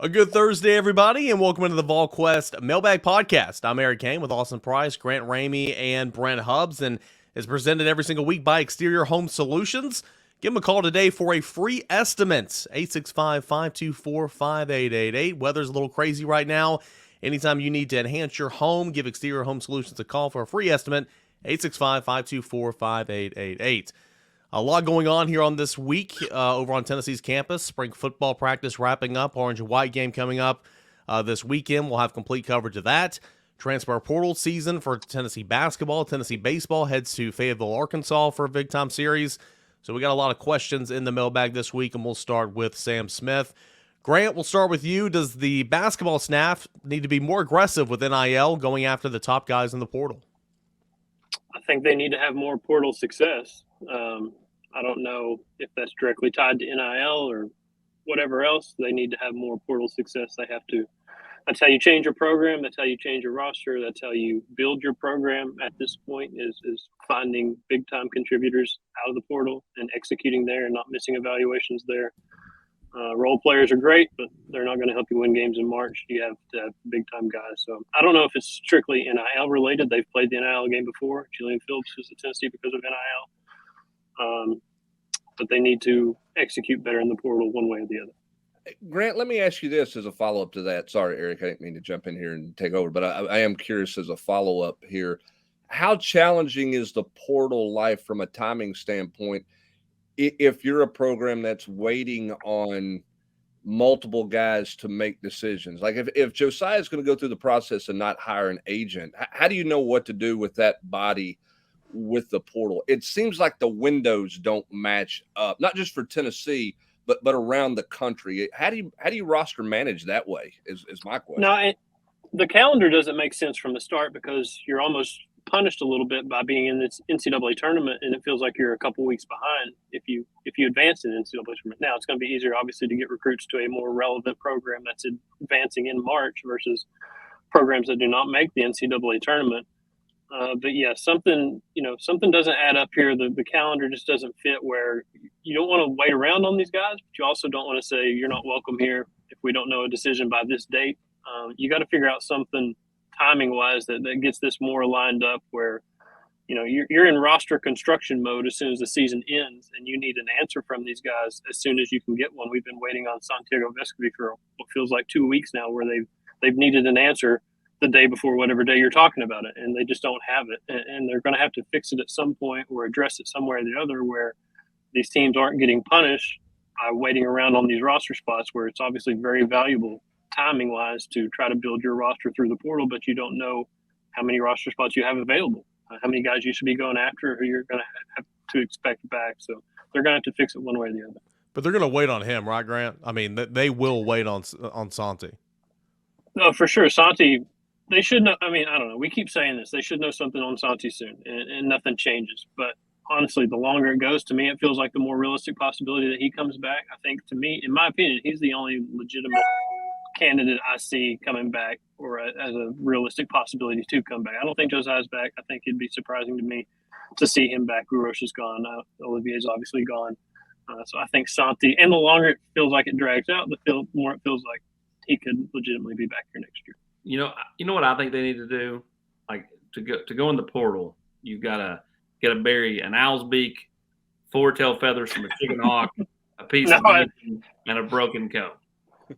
A good Thursday, everybody, and welcome into the Volquest Mailbag Podcast. I'm Eric Kane with Austin Price, Grant Ramey, and Brent Hubbs, and is presented every single week by Exterior Home Solutions. Give them a call today for a free estimate, 865-524-5888. Weather's a little crazy right now. Anytime you need to enhance your home, give Exterior Home Solutions a call for a free estimate, 865-524-5888. A lot going on here on this week over on Tennessee's campus. Spring football practice wrapping up. Orange and white game coming up this weekend. We'll have complete coverage of that. Transfer portal season for Tennessee basketball. Tennessee baseball heads to Fayetteville, Arkansas for a big-time series. So we got a lot of questions in the mailbag this week, and we'll start with Sam Smith. Grant, we'll start with you. Does the basketball staff need to be more aggressive with NIL going after the top guys in the portal? I think they need to have more portal success. I don't know if that's directly tied to NIL or whatever else. They need to have more portal success. They have to. That's how you change your program. That's how you change your roster. That's how you build your program at this point is finding big-time contributors out of the portal and executing there and not missing evaluations there. Role players are great, but they're not going to help you win games in March. You have to have big-time guys. So I don't know if it's strictly NIL related. They've played the NIL game before. Julian Phillips was at Tennessee because of NIL. But they need to execute better in the portal one way or the other. Grant, let me ask you this as a follow-up to that. Sorry, Eric, I didn't mean to jump in here and take over, but I am curious as a follow-up here. How challenging is the portal life from a timing standpoint if you're a program that's waiting on multiple guys to make decisions? Like if Josiah is going to go through the process and not hire an agent, how do you know what to do with that body with the portal? It seems like the windows don't match up, not just for Tennessee, but around the country. How do you roster manage that way is my question. No, the calendar doesn't make sense from the start because you're almost punished a little bit by being in this NCAA tournament, and it feels like you're a couple weeks behind if you advance in the NCAA tournament. Now it's going to be easier, obviously, to get recruits to a more relevant program that's advancing in March versus programs that do not make the NCAA tournament. But yeah, something doesn't add up here. The calendar just doesn't fit where you don't want to wait around on these guys, but you also don't want to say you're not welcome here if we don't know a decision by this date. You got to figure out something timing wise that gets this more lined up where, you're in roster construction mode as soon as the season ends and you need an answer from these guys as soon as you can get one. We've been waiting on Santiago Vescovi for what feels like 2 weeks now where they've needed an answer the day before whatever day you're talking about it, and they just don't have it. And they're going to have to fix it at some point or address it somewhere or the other where these teams aren't getting punished by waiting around on these roster spots where it's obviously very valuable timing-wise to try to build your roster through the portal, but you don't know how many roster spots you have available, how many guys you should be going after, who you're going to have to expect back. So they're going to have to fix it one way or the other. But they're going to wait on him, right, Grant? I mean, they will wait on Santi. No, for sure. Santi, they should know. I mean, I don't know. We keep saying this. They should know something on Santi soon, and nothing changes. But honestly, the longer it goes, to me, it feels like the more realistic possibility that he comes back. I think, to me, in my opinion, he's the only legitimate candidate I see coming back or as a realistic possibility to come back. I don't think Josiah's back. I think it'd be surprising to me to see him back. Gurosh is gone. Olivier's obviously gone. So I think Santi, and the longer it feels like it drags out, the more it feels like he could legitimately be back here next year. You know what I think they need to do? Like to go in the portal, you've got to bury an owl's beak, 4 tail feathers from a chicken hawk, a piece of bacon, and a broken coat.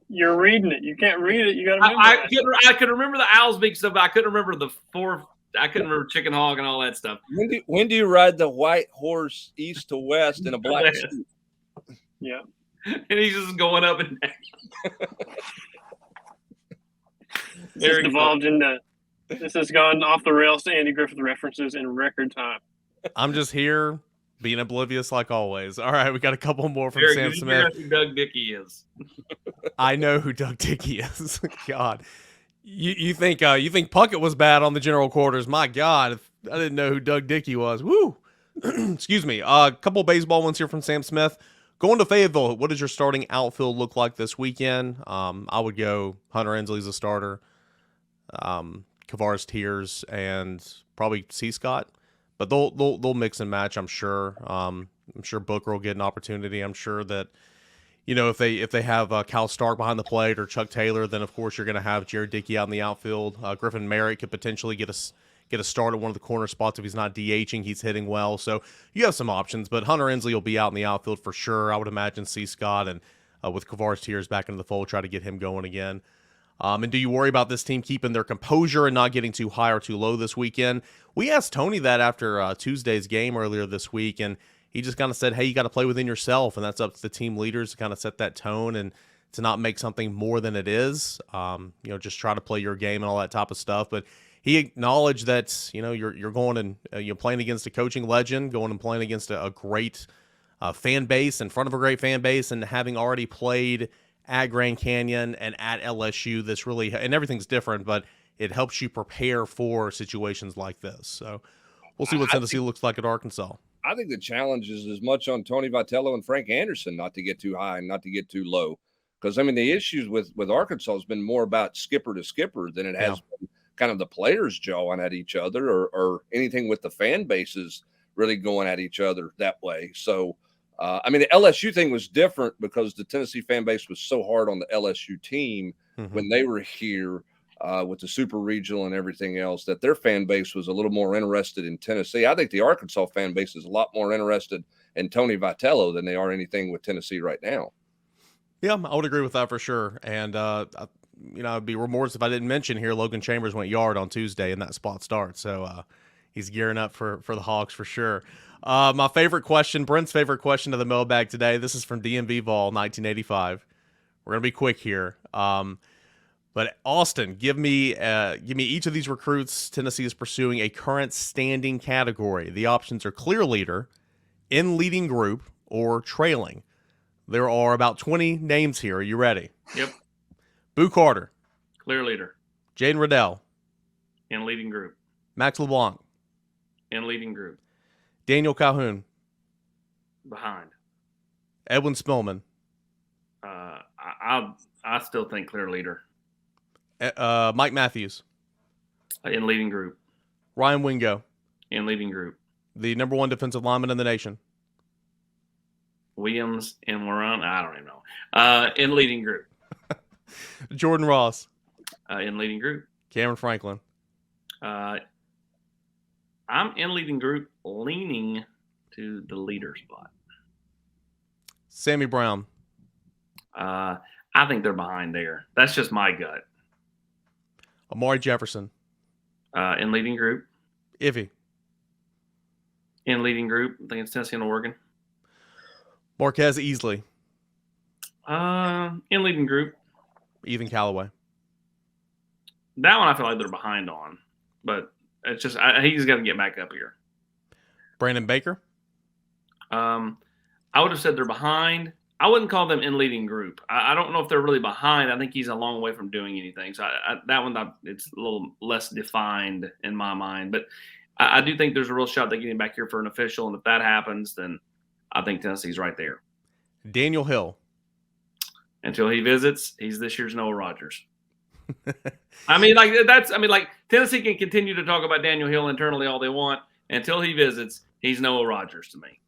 You're reading it. You can't read it. You got to remember I could remember the owl's beak stuff, but I couldn't remember the 4. I couldn't remember chicken hawk and all that stuff. When do you ride the white horse east to west in a black suit? Yeah. And he's just going up and down. This has gone off the rails to Andy Griffith references in record time. I'm just here being oblivious like always. All right, we got a couple more from Sam Smith. You know who Doug Dickey is. I know who Doug Dickey is. God, you think Puckett was bad on the general quarters? My God, I didn't know who Doug Dickey was. Woo. Excuse me. A couple baseball ones here from Sam Smith. Going to Fayetteville, what does your starting outfield look like this weekend? I would go Hunter Ensley's a starter, Kavaris Tears, and probably C. Scott. But they'll mix and match, I'm sure. I'm sure Booker will get an opportunity. I'm sure that if they have Cal Stark behind the plate or Chuck Taylor, then of course you're going to have Jared Dickey out in the outfield. Griffin Merritt could potentially get a start at one of the corner spots if he's not DHing. He's hitting well, so you have some options. But Hunter Ensley will be out in the outfield for sure. I would imagine C. Scott and with Kavares Tears back into the fold, try to get him going again. And do you worry about this team keeping their composure and not getting too high or too low this weekend? We asked Tony that after Tuesday's game earlier this week, and he just kind of said, hey, you got to play within yourself, and that's up to the team leaders to kind of set that tone and to not make something more than it is. Just try to play your game and all that type of stuff. But he acknowledged that, you're going and you're playing against a coaching legend, going and playing against a great fan base, in front of a great fan base, and having already played at Grand Canyon and at LSU, this really, and everything's different, but it helps you prepare for situations like this. So we'll see what Tennessee looks like at Arkansas. I think the challenge is as much on Tony Vitello and Frank Anderson not to get too high and not to get too low. Because, the issues with Arkansas has been more about skipper to skipper than it has been kind of the players jawing at each other or anything with the fan bases really going at each other that way. So, the LSU thing was different because the Tennessee fan base was so hard on the LSU team when they were here with the super regional and everything else that their fan base was a little more interested in Tennessee. I think the Arkansas fan base is a lot more interested in Tony Vitello than they are anything with Tennessee right now. Yeah, I would agree with that for sure. And, I'd be remorse if I didn't mention here Logan Chambers went yard on Tuesday in that spot start. So he's gearing up for the Hawks for sure. My favorite question, Brent's favorite question of the mailbag today. This is from DMV Vol 1985. We're going to be quick here. But Austin, give me each of these recruits Tennessee is pursuing a current standing category. The options are clear leader, in leading group, or trailing. There are about 20 names here. Are you ready? Yep. Boo Carter. Clear leader. Jaden Riddell. In leading group. Max LeBlanc. In leading group. Daniel Calhoun. Behind. Edwin Spillman. I still think clear leader. Mike Matthews. In leading group. Ryan Wingo. In leading group. The number one defensive lineman in the nation. Williams and Warren. I don't even know. In leading group. Jordan Ross. In leading group. Cameron Franklin. I'm in leading group, leaning to the leader spot. Sammy Brown. I think they're behind there. That's just my gut. Amari Jefferson. In leading group. Ivy. In leading group. I think it's Tennessee and Oregon. Marquez Easley. In leading group. Ethan Callaway. That one I feel like they're behind on. But it's just he's got to get back up here. Brandon Baker. I would have said they're behind. I wouldn't call them in leading group. I don't know if they're really behind. I think he's a long way from doing anything. So that one, it's a little less defined in my mind. But I do think there's a real shot they get him back here for an official. And if that happens, then I think Tennessee's right there. Daniel Hill. Until he visits, he's this year's Noah Rogers. Tennessee can continue to talk about Daniel Hill internally all they want. Until he visits, he's Noah Rogers to me.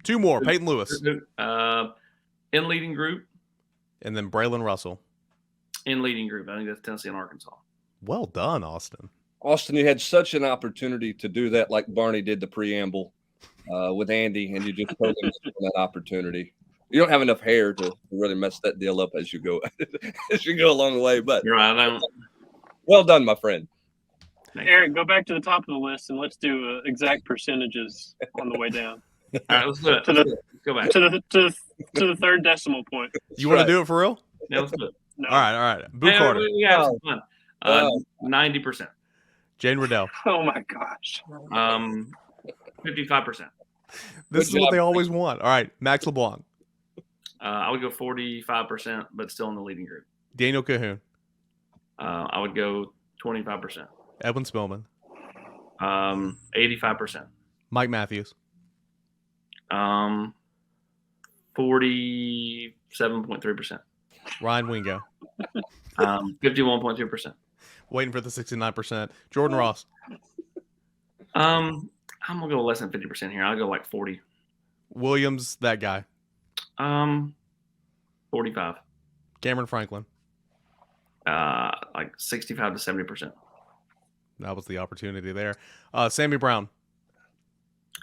Two more. Peyton Lewis. In leading group. And then Braylon Russell. In leading group. I think that's Tennessee and Arkansas. Well done, Austin. Austin, you had such an opportunity to do that like Barney did the preamble with Andy, and you just totally missed that opportunity. You don't have enough hair to really mess that deal up as you go along the way. But you're right. I don't. Well done, my friend. Eric, go back to the top of the list and let's do exact percentages on the way down. All right, let's do it. Let's go back to the third decimal point. You want to do it for real? Yeah, let's do it. No. All right. Boo Carter. We have some fun. 90%. Jane Riddell. Oh my gosh. 55%. This is what they always want. All right, Max LeBlanc. I would go 45%, but still in the leading group. Daniel Cahoon. I would go 25%. Edwin Spillman. 85%. Mike Matthews. 47.3%. Ryan Wingo. 51.2%. Waiting for the 69%. Jordan Ross. I'm gonna go less than 50% here. I'll go like 40. Williams, that guy. 45. Cameron Franklin. Like 65 to 70%. That was the opportunity there. Sammy Brown.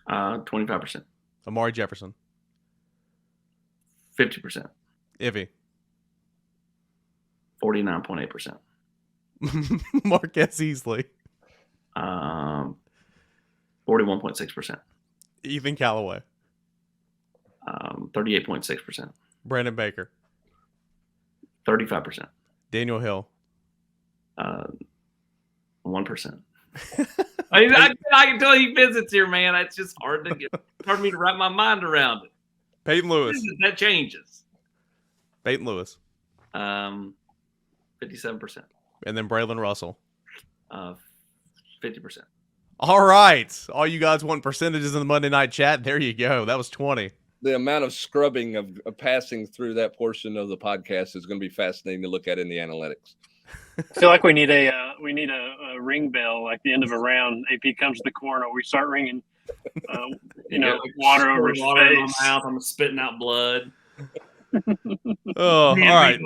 25%. Amari Jefferson. 50%. Ivy. 49.8%. Marquez Easley. 41.6%. Ethan Callaway. 38.6%. Brandon Baker. 35%. Daniel Hill. 1%. I can tell he visits here, man. It's just hard for me to wrap my mind around it. Peyton Lewis. That changes. Peyton Lewis. 57%. And then Braylon Russell. 50%. All right. All you guys want percentages in the Monday night chat? There you go. That was 20. The amount of scrubbing of passing through that portion of the podcast is going to be fascinating to look at in the analytics. I feel like we need a ring bell, like the end of a round. AP comes to the corner, we start ringing, water over his water in face. my mouth. I'm spitting out blood. Oh, all right.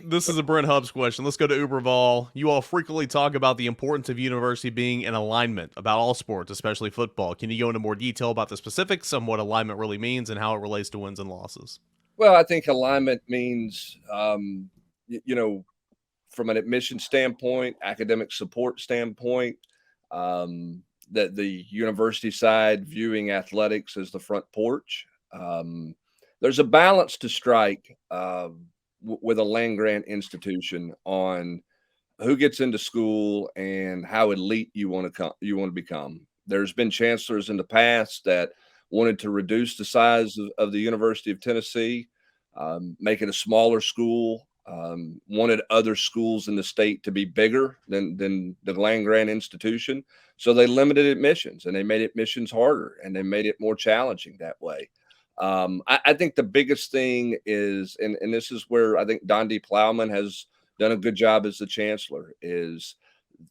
This is a Brent Hubbs question. Let's go to Uberval. You all frequently talk about the importance of university being in alignment about all sports, especially football. Can you go into more detail about the specifics on what alignment really means and how it relates to wins and losses? Well, I think alignment means, from an admission standpoint, academic support standpoint, that the university side viewing athletics as the front porch. There's a balance to strike with a land grant institution on who gets into school and how elite you want to become. There's been chancellors in the past that wanted to reduce the size of the University of Tennessee, make it a smaller school, wanted other schools in the state to be bigger than the land grant institution. So they limited admissions and they made admissions harder and they made it more challenging that way. I think the biggest thing is, and this is where I think Dondi Plowman has done a good job as the chancellor, is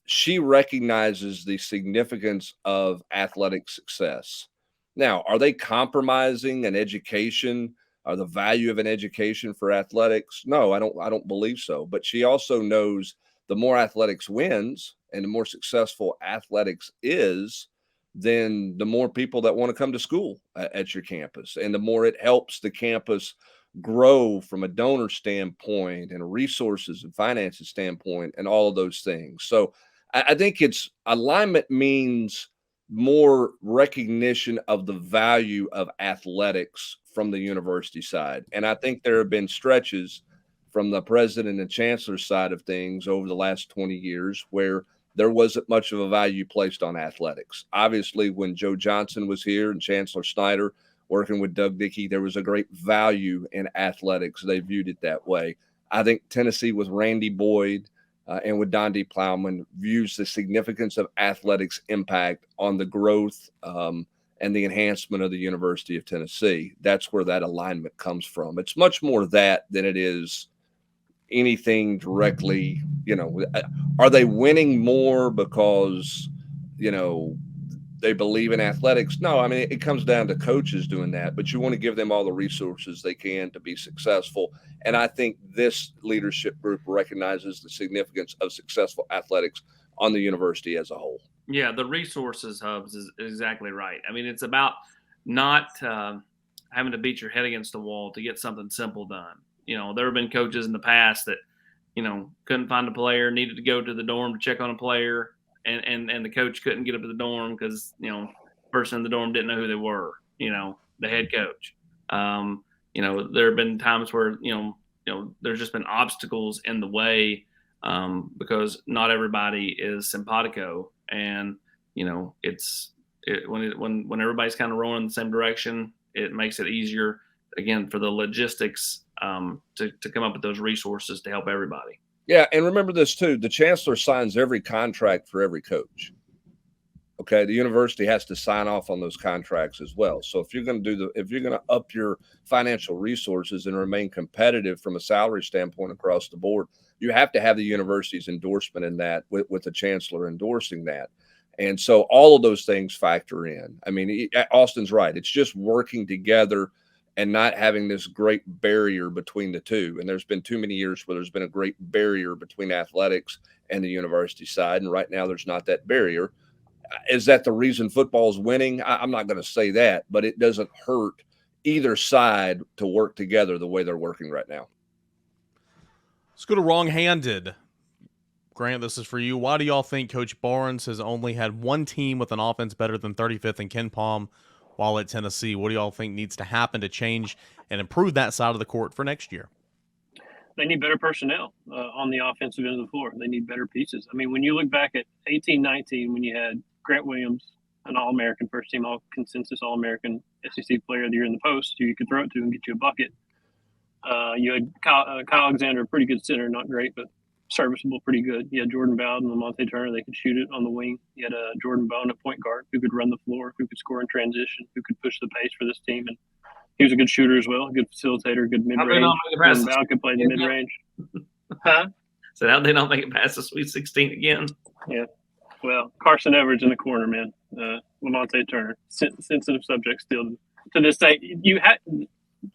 she recognizes the significance of athletic success. Now, are they compromising an education or the value of an education for athletics? No, I don't believe so. But she also knows the more athletics wins and the more successful athletics is, then the more people that want to come to school at your campus, and the more it helps the campus grow from a donor standpoint and a resources and finances standpoint and all of those things. So I think it's alignment means more recognition of the value of athletics from the university side. And I think there have been stretches from the president and chancellor side of things over the last 20 years where there wasn't much of a value placed on athletics. Obviously, when Joe Johnson was here and Chancellor Snyder working with Doug Dickey, there was a great value in athletics. They viewed it that way. I think Tennessee with Randy Boyd and with Dondi Plowman views the significance of athletics impact on the growth and the enhancement of the University of Tennessee. That's where that alignment comes from. It's much more that than it is anything directly. Are they winning more because, they believe in athletics? No, I mean, it comes down to coaches doing that, but you want to give them all the resources they can to be successful. And I think this leadership group recognizes the significance of successful athletics on the university as a whole. Yeah, the resources hubs is exactly right. I mean, it's about not having to beat your head against the wall to get something simple done. There have been coaches in the past that, couldn't find a player, needed to go to the dorm to check on a player, and the coach couldn't get up to the dorm because, person in the dorm didn't know who they were, the head coach. There have been times where, there's just been obstacles in the way because not everybody is simpatico. And, when everybody's kind of rolling in the same direction, it makes it easier, again, for the logistics to come up with those resources to help everybody. Yeah, and remember this too: the chancellor signs every contract for every coach. Okay, the university has to sign off on those contracts as well. So if you're going to up your financial resources and remain competitive from a salary standpoint across the board, you have to have the university's endorsement in that, with the chancellor endorsing that. And so all of those things factor in. I mean, Austin's right. It's just working together and not having this great barrier between the two. And there's been too many years where there's been a great barrier between athletics and the university side. And right now there's not that barrier. Is that the reason football is winning? I'm not going to say that, but it doesn't hurt either side to work together the way they're working right now. Let's go to wrong-handed. Grant, this is for you. Why do y'all think Coach Barnes has only had one team with an offense better than 35th in Ken Palm while at Tennessee? What do y'all think needs to happen to change and improve that side of the court for next year? They need better personnel on the offensive end of the floor. They need better pieces. I mean, when you look back at 18-19, when you had Grant Williams, an All-American, first-team all-consensus All-American SEC Player of the Year in the post, who you could throw it to and get you a bucket. You had Kyle Alexander, a pretty good center, not great, but serviceable, pretty good. You had Jordan Bowden and Lamonte Turner. They could shoot it on the wing. You had Jordan Bone at point guard, who could run the floor, who could score in transition, who could push the pace for this team. And he was a good shooter as well, a good facilitator, good mid-range. Jordan Bowden could play the mid-range. Huh? So how they don't make it past the Sweet 16 again? Yeah. Well, Carson Edwards in the corner, man. Lamonte Turner, sensitive subject still to this day.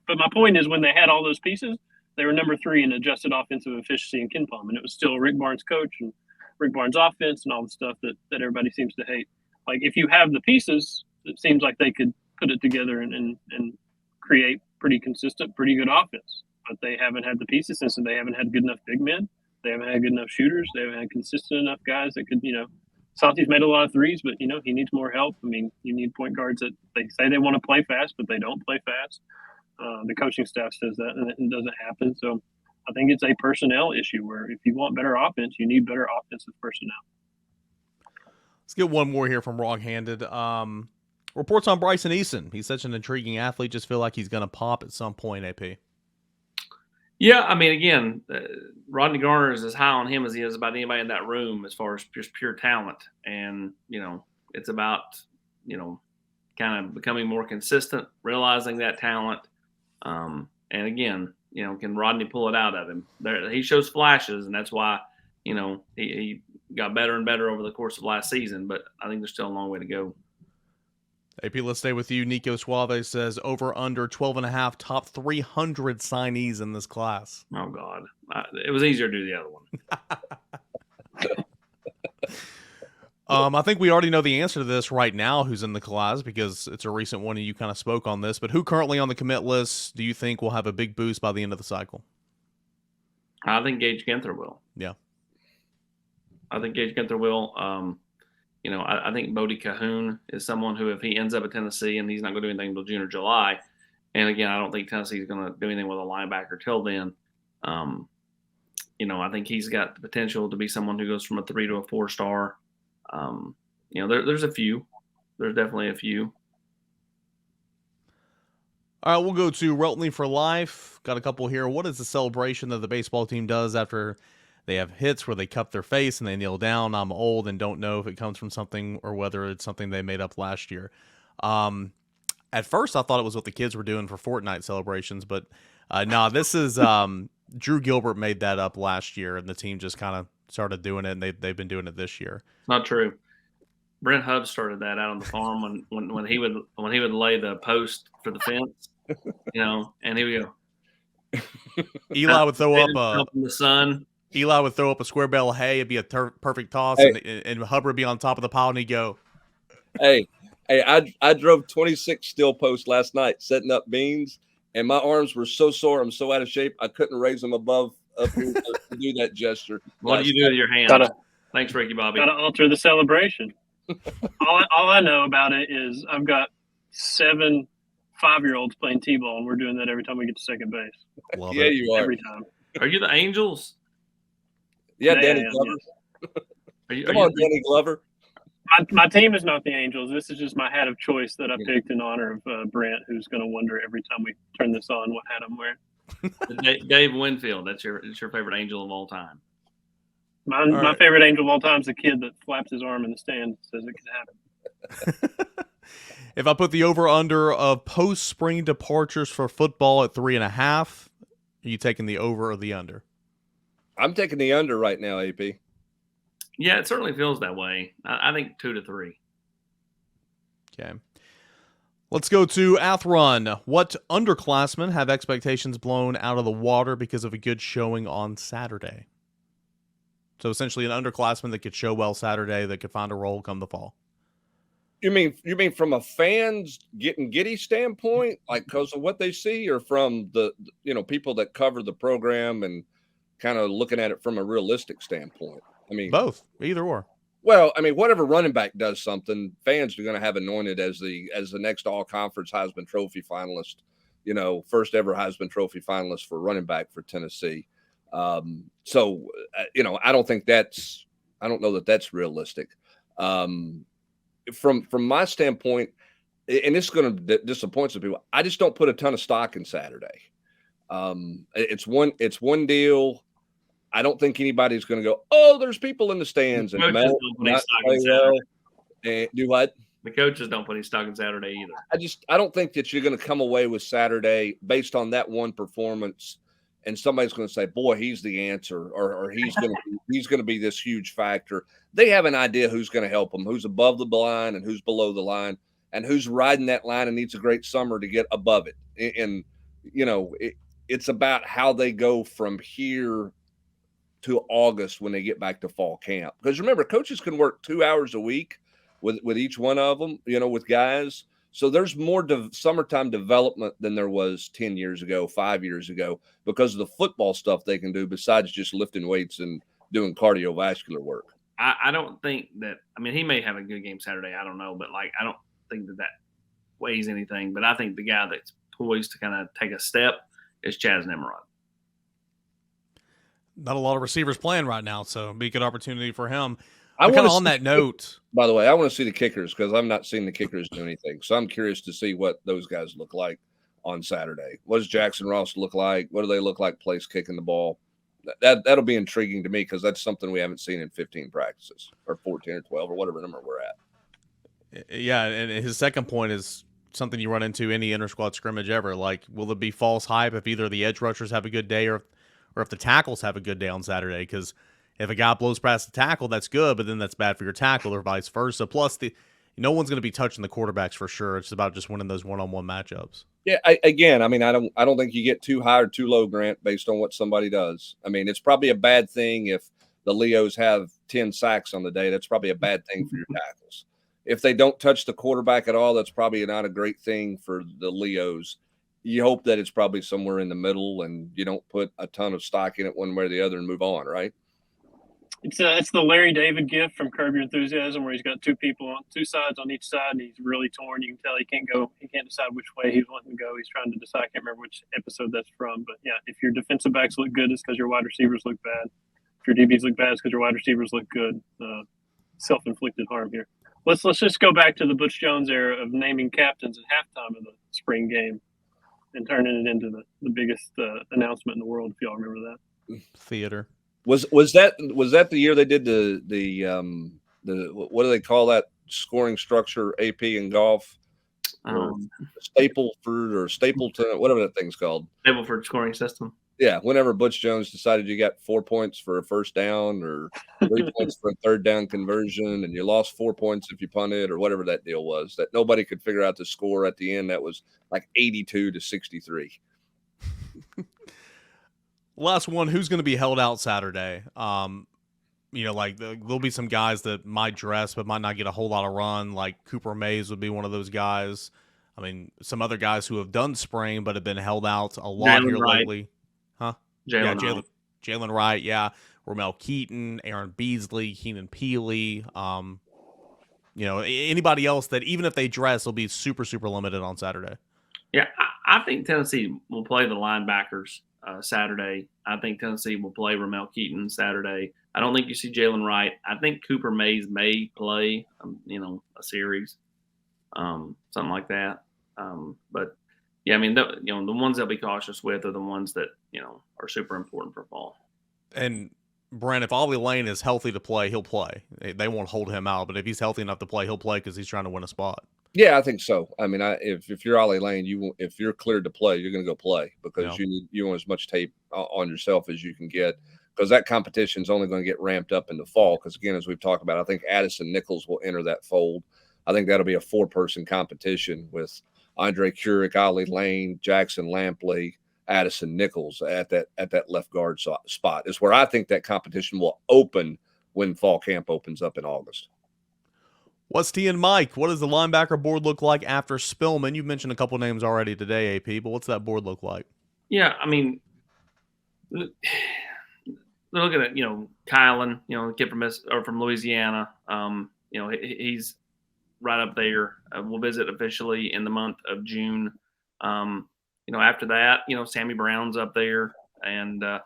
But my point is, when they had all those pieces, they were number 3 in adjusted offensive efficiency in Ken Palm, and it was still Rick Barnes' coach and Rick Barnes' offense and all the stuff that everybody seems to hate. Like, if you have the pieces, it seems like they could put it together and create pretty consistent, pretty good offense. But they haven't had the pieces, since they haven't had good enough big men. They haven't had good enough shooters. They haven't had consistent enough guys that could, Santi's made a lot of threes, but, he needs more help. I mean, you need point guards that they say they want to play fast, but they don't play fast. The coaching staff says that, and it doesn't happen. So I think it's a personnel issue where if you want better offense, you need better offensive personnel. Let's get one more here from Wrong-Handed. Reports on Bryson Eason. He's such an intriguing athlete. Just feel like he's going to pop at some point, AP. Yeah, I mean, again, Rodney Garner is as high on him as he is about anybody in that room as far as just pure talent. And, it's about, kind of becoming more consistent, realizing that talent. And again, can Rodney pull it out of him? He shows flashes, and that's why, he got better and better over the course of last season. But I think there's still a long way to go. AP, let's stay with you. Nico Suave says over under 12.5 top 300 signees in this class. Oh, God. It was easier to do the other one. I think we already know the answer to this right now, who's in the class, because it's a recent one and you kind of spoke on this. But who currently on the commit list do you think will have a big boost by the end of the cycle? I think Gage Ginther will. Yeah. I think Gage Ginther will. I think Bodie Cahoon is someone who, if he ends up at Tennessee, and he's not going to do anything until June or July, and again, I don't think Tennessee is going to do anything with a linebacker till then. I think he's got the potential to be someone who goes from a 3 to a 4-star. There's a few. There's definitely a few. All right, we'll go to Reltley for life. Got a couple here. What is the celebration that the baseball team does after they have hits where they cup their face and they kneel down? I'm old and don't know if it comes from something or whether it's something they made up last year. At first, I thought it was what the kids were doing for Fortnite celebrations, but no, this is Drew Gilbert made that up last year, and the team just kind of started doing it, and they've been doing it this year. It's not true. Brent Hubbs started that out on the farm when he would lay the post for the fence, and he would go. Eli would throw up in the sun. Eli would throw up a square bale of hay. It'd be a perfect toss, hey. and Hubbard would be on top of the pile, and he'd go. Hey, I drove 26 steel posts last night setting up beans, and my arms were so sore. I'm so out of shape. I couldn't raise them up here to do that gesture. What do you do with your hands? Thanks, Ricky Bobby. Got to alter the celebration. all I know about it is I've got 7 5-year-olds playing T-ball, and we're doing that every time we get to second base. Love yeah, it. you are. Every time. Are you the Angels? Yeah, Danny Glover. Yes. Come on, Danny Glover. My team is not the Angels. This is just my hat of choice that I picked in honor of Brent, who's going to wonder every time we turn this on what hat I'm wearing. Dave Winfield. That's your favorite Angel of all time. My favorite Angel of all time is the kid that flaps his arm in the stand and says it can happen. If I put the over-under of post-spring departures for football at 3.5, are you taking the over or the under? I'm taking the under right now, AP. Yeah, it certainly feels that way. I think 2 to 3. Okay. Let's go to Athlon. What underclassmen have expectations blown out of the water because of a good showing on Saturday? So essentially an underclassman that could show well Saturday, that could find a role come the fall. You mean from a fan's getting giddy standpoint, like because of what they see, or from the people that cover the program and kind of looking at it from a realistic standpoint? I mean, Both, either or. Well, I mean, whatever running back does something, fans are going to have anointed as the next all conference Heisman Trophy finalist, first ever Heisman Trophy finalist for running back for Tennessee. So I don't know that that's realistic. From my standpoint, and this is going to disappoint some people, I just don't put a ton of stock in Saturday. It's one deal. I don't think anybody's going to go, oh, there's people in the stands and not play well. And do what? The coaches don't put any stock in Saturday either. I don't think that you're going to come away with Saturday based on that one performance, and somebody's going to say, boy, he's the answer, or he's going to be this huge factor. They have an idea who's going to help them, who's above the line and who's below the line, and who's riding that line and needs a great summer to get above it. And it's about how they go from here to August when they get back to fall camp. Because remember, coaches can work 2 hours a week with each one of them, with guys. So there's more summertime development than there was 10 years ago, 5 years ago, because of the football stuff they can do besides just lifting weights and doing cardiovascular work. I don't think that – I mean, he may have a good game Saturday. I don't know. But, I don't think that weighs anything. But I think the guy that's poised to kind of take a step is Chaz Nimrod. Not a lot of receivers playing right now, so it'd be a good opportunity for him. Kind of on that note. By the way, I want to see the kickers because I've not seen the kickers do anything. So I'm curious to see what those guys look like on Saturday. What does Jackson Ross look like? What do they look like place kicking the ball? That'll be intriguing to me because that's something we haven't seen in 15 practices or 14 or 12 or whatever number we're at. Yeah, and his second point is something you run into any inter-squad scrimmage ever. Like, will it be false hype if either the edge rushers have a good day or if the tackles have a good day on Saturday? Because if a guy blows past the tackle, that's good, but then that's bad for your tackle or vice versa. Plus, no one's going to be touching the quarterbacks for sure. It's about just winning those one-on-one matchups. Yeah, I don't think you get too high or too low, Grant, based on what somebody does. I mean, it's probably a bad thing if the Leos have 10 sacks on the day. That's probably a bad thing for your tackles. If they don't touch the quarterback at all, that's probably not a great thing for the Leos. You hope that it's probably somewhere in the middle and you don't put a ton of stock in it one way or the other and move on, right? It's the Larry David gift from Curb Your Enthusiasm, where he's got two people on two sides on each side, and he's really torn. You can tell he can't decide which way he's wanting to go. He's trying to decide. I can't remember which episode that's from, but yeah, if your defensive backs look good, it's because your wide receivers look bad. If your DBs look bad, it's because your wide receivers look good. Self-inflicted harm here. Let's just go back to the Butch Jones era of naming captains at halftime of the spring game and turning it into the biggest announcement in the world. If y'all remember that. Theater. Was that the year they did the what do they call that scoring structure AP in golf? Stapleford or Stapleton, whatever that thing's called. Stapleford scoring system. Yeah, whenever Butch Jones decided you got 4 points for a first down or 3 points for a third down conversion, and you lost 4 points if you punted or whatever that deal was, that nobody could figure out the score at the end. That was like 82-63. Last one, who's going to be held out Saturday? There'll be some guys that might dress but might not get a whole lot of run. Like Cooper Mays would be one of those guys. I mean, some other guys who have done spring but have been held out a lot here lately. Huh? Jalen Wright, yeah. Romel Keaton, Aaron Beasley, Keenan Peely. Anybody else that even if they dress will be super, super limited on Saturday. Yeah, I think Tennessee will play the linebackers Saturday. I think Tennessee will play Romel Keaton Saturday. I don't think you see Jalen Wright. I think Cooper Mays may play, a series, something like that. But yeah, I mean, the ones they'll be cautious with are the ones that are super important for fall. And Brent, if Ollie Lane is healthy to play, he'll play. They won't hold him out, but if he's healthy enough to play, he'll play because he's trying to win a spot. Yeah, I think so. I mean, if you're Ollie Lane, if you're cleared to play, you're going to go play because you want as much tape on yourself as you can get, because that competition is only going to get ramped up in the fall. Because again, as we've talked about, I think Addison Nichols will enter that fold. I think that'll be a 4-person competition with Andre Curick, Ollie Lane, Jackson Lampley, Addison Nichols at that left guard spot is where I think that competition will open when fall camp opens up in August. What's T and Mike? What does the linebacker board look like after Spillman? You've mentioned a couple names already today, AP, but what's that board look like? Yeah, I mean, they're looking at, Kylan, kid from Louisiana. He's right up there. We'll visit officially in the month of June. After that, Sammy Brown's up there. And, I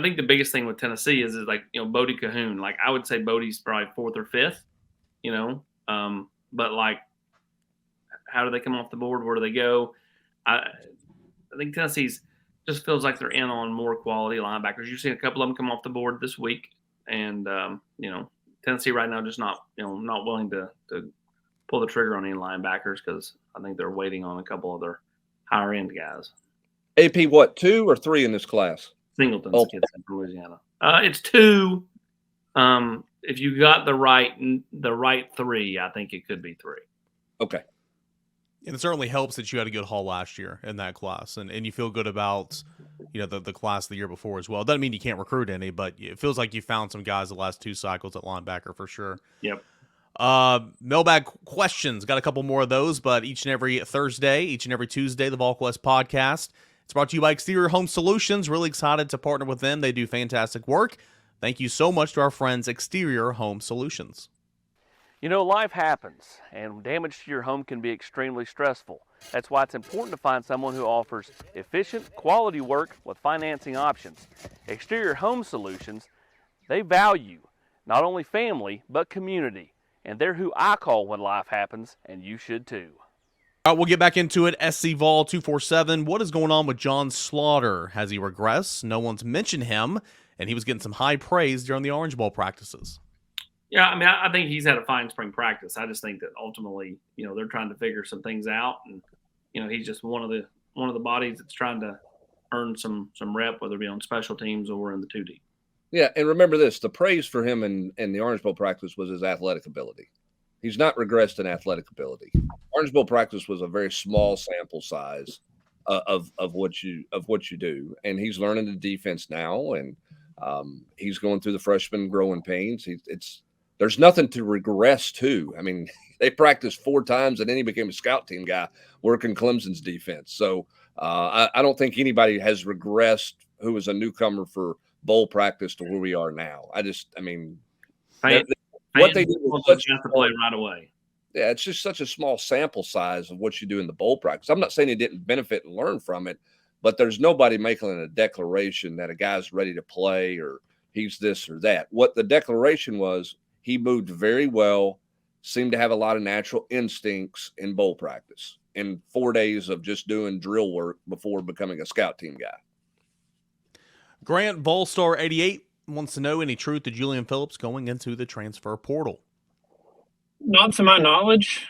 think the biggest thing with Tennessee is like, Bodie Cahoon. Like, I would say Bodie's probably 4th or 5th, but like, how do they come off the board? Where do they go? I think Tennessee's just feels like they're in on more quality linebackers. You've seen a couple of them come off the board this week. And, Tennessee right now just not willing to pull the trigger on any linebackers because I think they're waiting on a couple of their higher end guys. AP, what, 2 or 3 in this class? Singleton's kid from Louisiana. It's 2. If you got the right 3, I think it could be 3. Okay. And it certainly helps that you had a good haul last year in that class, and you feel good about the class the year before as well. It doesn't mean you can't recruit any, but it feels like you found some guys the last 2 cycles at linebacker for sure. Yep. Mailbag questions. Got a couple more of those, but each and every Thursday, each and every Tuesday, the Volquest podcast. It's brought to you by Exterior Home Solutions. Really excited to partner with them. They do fantastic work. Thank you so much to our friends, Exterior Home Solutions. Life happens, and damage to your home can be extremely stressful. That's why it's important to find someone who offers efficient, quality work with financing options. Exterior Home Solutions, they value not only family, but community. And they're who I call when life happens, and you should too. All right, we'll get back into it. SC Vol 247. What is going on with John Slaughter? Has he regressed? No one's mentioned him, and he was getting some high praise during the Orange Bowl practices. Yeah, I mean, I think he's had a fine spring practice. I just think that ultimately, they're trying to figure some things out, and he's just one of the bodies that's trying to earn some rep, whether it be on special teams or in the 2D. Yeah, and remember this: the praise for him in the Orange Bowl practice was his athletic ability. He's not regressed in athletic ability. Orange Bowl practice was a very small sample size of what you do, and he's learning the defense now, and he's going through the freshman growing pains. There's nothing to regress to. I mean, they practiced 4 times, and then he became a scout team guy working Clemson's defense. So I don't think anybody has regressed who was a newcomer for bowl practice to where we are now. What they did was such to play right away. Yeah, it's just such a small sample size of what you do in the bowl practice. I'm not saying he didn't benefit and learn from it, but there's nobody making a declaration that a guy's ready to play or he's this or that. What the declaration was, he moved very well, seemed to have a lot of natural instincts in bowl practice in 4 days of just doing drill work before becoming a scout team guy. Grant Volstar 88 wants to know any truth to Julian Phillips going into the transfer portal. Not to my knowledge.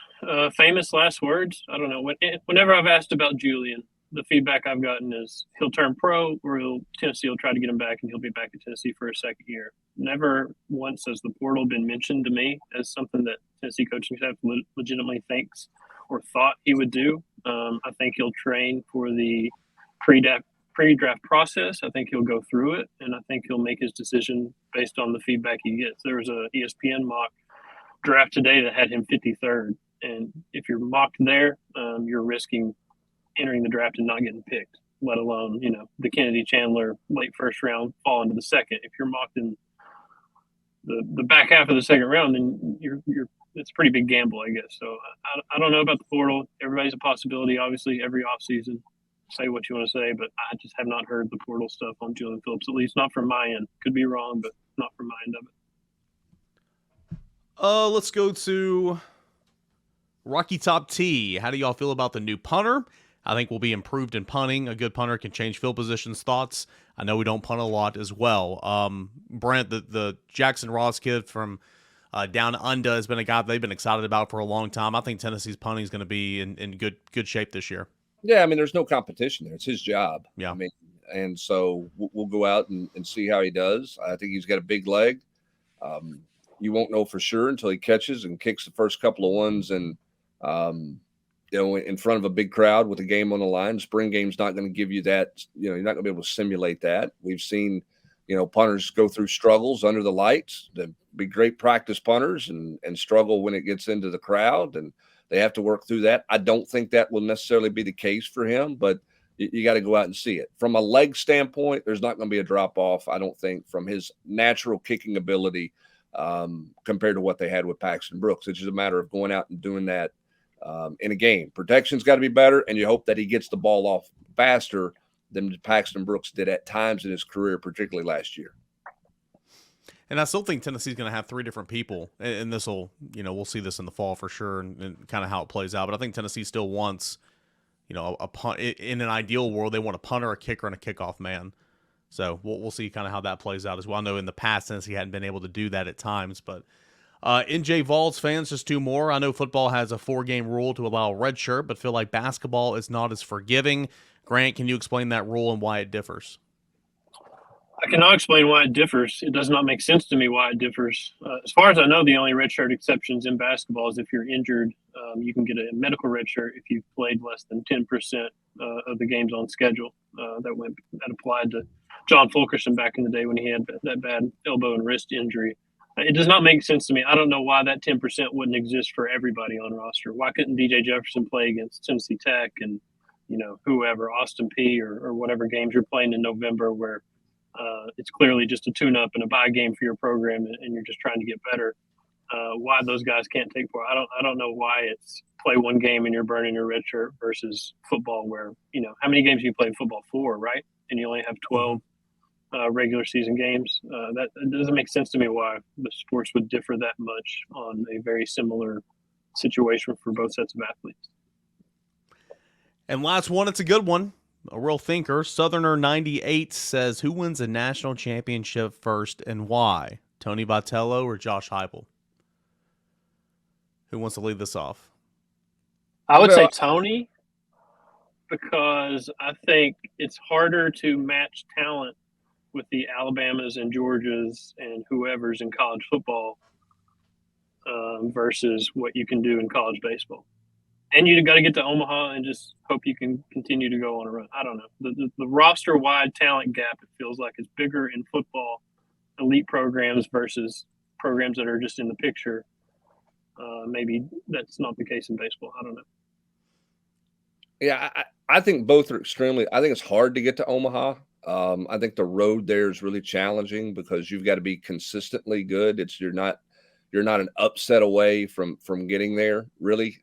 Famous last words. I don't know. Whenever I've asked about Julian, the feedback I've gotten is he'll turn pro, or Tennessee will try to get him back, and he'll be back at Tennessee for a second year. Never once has the portal been mentioned to me as something that Tennessee coaching staff legitimately thinks or thought he would do. I think he'll train for the pre-draft process. I think he'll go through it, and I think he'll make his decision based on the feedback he gets. There was a ESPN mock draft today that had him 53rd, and if you're mocked there, you're risking entering the draft and not getting picked, let alone the Kennedy Chandler late first round fall into the second. If you're mocked in the back half of the second round, then it's a pretty big gamble, I guess. So I don't know about the portal. Everybody's a possibility, obviously, every offseason. Say what you want to say, but I just have not heard the portal stuff on Julian Phillips, at least not from my end. Could be wrong, but not from my end of it. Let's go to Rocky Top T. How do y'all feel about the new punter? I think we'll be improved in punting. A good punter can change field positions. Thoughts? I know we don't punt a lot as well. Brent, the Jackson Ross kid from down under has been a guy they've been excited about for a long time. I think Tennessee's punting is going to be in good shape this year. Yeah, I mean, there's no competition there. It's his job. Yeah. I mean, and so we'll go out and see how he does. I think he's got a big leg. You won't know for sure until he catches and kicks the first couple of ones and in front of a big crowd with a game on the line. Spring game's not going to give you that. You're not going to be able to simulate that. We've seen, punters go through struggles under the lights. They'd be great practice punters and struggle when it gets into the crowd, and they have to work through that. I don't think that will necessarily be the case for him, but you got to go out and see it. From a leg standpoint, there's not going to be a drop off, I don't think, from his natural kicking ability compared to what they had with Paxton Brooks. It's just a matter of going out and doing that in a game. Protection's got to be better, and you hope that he gets the ball off faster than Paxton Brooks did at times in his career, particularly last year. And I still think Tennessee's going to have three different people, and this will, we'll see this in the fall for sure, and kind of how it plays out. But I think Tennessee still wants, a punt. In an ideal world, they want a punter, a kicker, and a kickoff man. So we'll see kind of how that plays out as well. I know in the past, Tennessee hadn't been able to do that at times, but NJ Vols fans, just two more. I know football has a 4-game rule to allow a red shirt, but feel like basketball is not as forgiving. Grant, can you explain that rule and why it differs? I cannot explain why it differs. It does not make sense to me why it differs. As far as I know, the only redshirt exceptions in basketball is if you're injured, you can get a medical redshirt if you've played less than 10% of the games on schedule. That applied to John Fulkerson back in the day when he had that bad elbow and wrist injury. It does not make sense to me. I don't know why that 10% wouldn't exist for everybody on roster. Why couldn't DJ Jefferson play against Tennessee Tech and whoever, Austin Peay or whatever games you're playing in November where it's clearly just a tune-up and a bye game for your program, and you're just trying to get better. Why those guys can't take part? I don't know why it's play one game and you're burning your red shirt versus football, where how many games do you play in football? 4, right? And you only have 12 regular season games. That it doesn't make sense to me why the sports would differ that much on a very similar situation for both sets of athletes. And last one, it's a good one. A real thinker. Southerner 98 says, who wins a national championship first and why? Tony Vitello or Josh Heupel? Who wants to lead this off? I would say Tony, because I think it's harder to match talent with the Alabamas and Georgias and whoever's in college football versus what you can do in college baseball. And you got to get to Omaha and just hope you can continue to go on a run. I don't know. The roster-wide talent gap, it feels like, is bigger in football elite programs versus programs that are just in the picture. Maybe that's not the case in baseball. I don't know. Yeah, I think both are extremely – I think it's hard to get to Omaha. I think the road there is really challenging because you've got to be consistently good. You're not an upset away from getting there, really.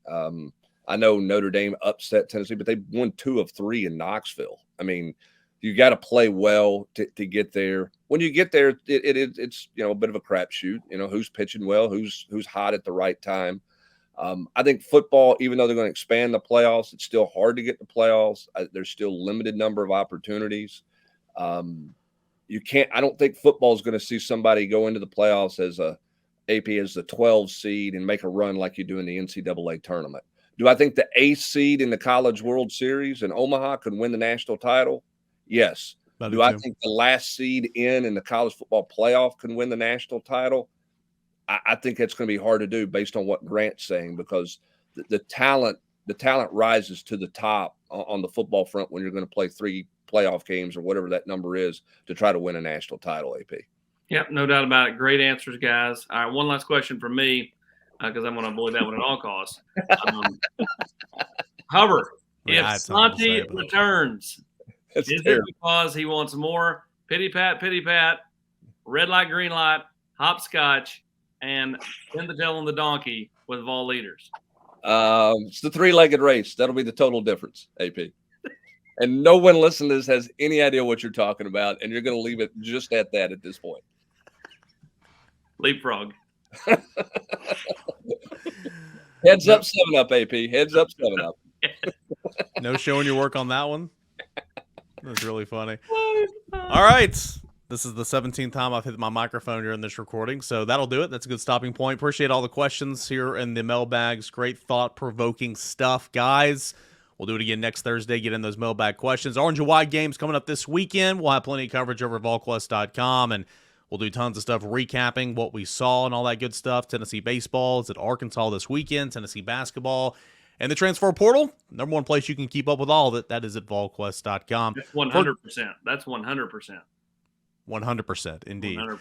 I know Notre Dame upset Tennessee, but they won 2 of 3 in Knoxville. I mean, you got to play well to get there. When you get there, it's a bit of a crapshoot. Who's pitching well, who's hot at the right time. I think football, even though they're going to expand the playoffs, it's still hard to get the playoffs. There's still limited number of opportunities. I don't think football is going to see somebody go into the playoffs as the 12 seed and make a run like you do in the NCAA tournament. Do I think the 8th seed in the College World Series in Omaha could win the national title? Yes. Do I think the last seed in the college football playoff can win the national title? I think that's going to be hard to do based on what Grant's saying, because the talent rises to the top on the football front when you're going to play 3 playoff games or whatever that number is to try to win a national title, AP. Yep, no doubt about it. Great answers, guys. All right, one last question from me, because I'm going to avoid that one at all costs. Hubbard, if Santi returns, is it because he wants more pity-pat, red light, green light, hopscotch, and pin the tail on the donkey with Vol leaders? It's the 3-legged race. That'll be the total difference, AP. And no one listening to this has any idea what you're talking about, and you're going to leave it just at that at this point. Leapfrog. Heads up, 7-up, AP. Heads up, 7-up. No showing your work on that one? That's really funny. All right. This is the 17th time I've hit my microphone during this recording, so that'll do it. That's a good stopping point. Appreciate all the questions here in the mailbags. Great thought-provoking stuff, guys. We'll do it again next Thursday. Get in those mailbag questions. Orange and White games coming up this weekend. We'll have plenty of coverage over at Volquest.com, and we'll do tons of stuff recapping what we saw and all that good stuff. Tennessee baseball is at Arkansas this weekend. Tennessee basketball And the transfer portal, number one place you can keep up with all of it, that is at volquest.com. That's 100%. That's 100%. 100%, indeed. 100%.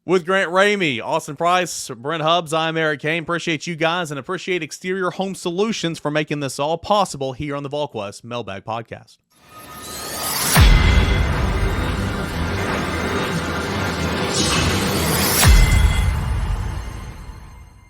With Grant Ramey, Austin Price, Brent Hubbs, I'm Eric Kane. Appreciate you guys and appreciate Exterior Home Solutions for making this all possible here on the Volquest Mailbag Podcast.